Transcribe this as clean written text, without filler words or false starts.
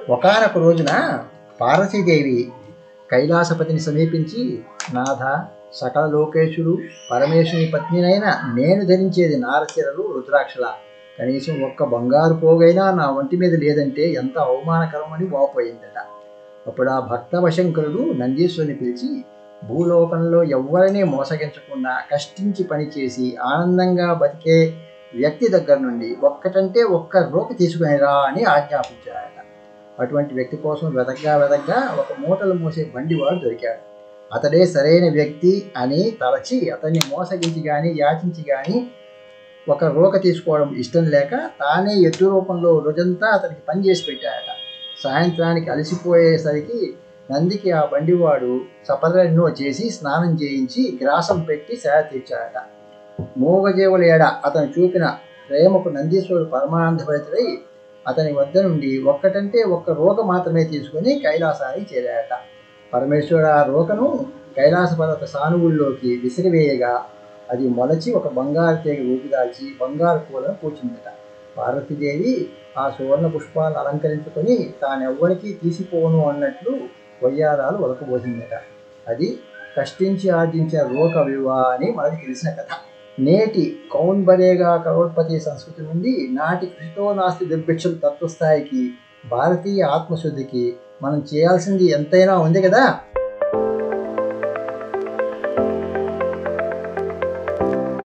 ఒకానొక రోజున పార్వతీదేవి కైలాసపతిని సమీపించి, నాథ, సకల లోకేశుడు పరమేశ్వరుని పత్నినైన నేను ధరించేది నారచీరలు రుద్రాక్షల, కనీసం ఒక్క బంగారు పోగైనా నా ఒంటి మీద లేదంటే ఎంత అవమానకరమని వాపోయిందట. అప్పుడు ఆ భక్తవశంకరుడు నందీశ్వరుని పిలిచి, భూలోకంలో ఎవ్వరినీ మోసగించకుండా కష్టించి పనిచేసి ఆనందంగా బతికే వ్యక్తి దగ్గర నుండి ఒక్కటంటే ఒక్క రూప తీసుకునిరా అని ఆజ్ఞాపించాడట. అటువంటి వ్యక్తి కోసం వెదగ్గా ఒక మూటలు మోసే బండివాడు దొరికాడు. అతడే సరైన వ్యక్తి అని తలచి అతన్ని మోసగించి కానీ యాచించి కానీ ఒక రూక తీసుకోవడం ఇష్టం లేక తానే ఎద్దు రూపంలో రోజంతా అతనికి పని చేసి పెట్టాడట. సాయంత్రానికి అలసిపోయేసరికి నందికి ఆ బండివాడు సపరెన్నో చేసి స్నానం చేయించి గ్రాసం పెట్టి సేద తీర్చాడట. మూగజీవుల ఏడ అతను చూపిన ప్రేమకు నందీశ్వరుడు పరమానందభరితుడై అతని వద్ద నుండి ఒక్కటంటే ఒక్క రూక మాత్రమే తీసుకుని కైలాసానికి చేరాడట. పరమేశ్వరుడు ఆ రూకను కైలాస పర్వత సానువుల్లోకి విసిరివేయగా అది మొలచి ఒక బంగారు తీగ రూపుదాల్చి బంగారు పూలను పూచిందట. పార్వతీదేవి ఆ సువర్ణ పుష్పాలను అలంకరించుకొని తానెవ్వరికీ తీసిపోను అన్నట్లు వయ్యారాలు ఒలకబోసిందట. అది కష్టించి ఆర్జించిన రూక విలువ అని మనకు తెలిసిన కథ. నేటి కౌన్ బరేగా కరోడ్పతి సంస్కృతి నుండి నాటి కృషితో నాస్తి దుర్భిక్షం తత్వస్థాయికి భారతీయ ఆత్మశుద్ధికి మనం చేయాల్సింది ఎంతైనా ఉంది కదా.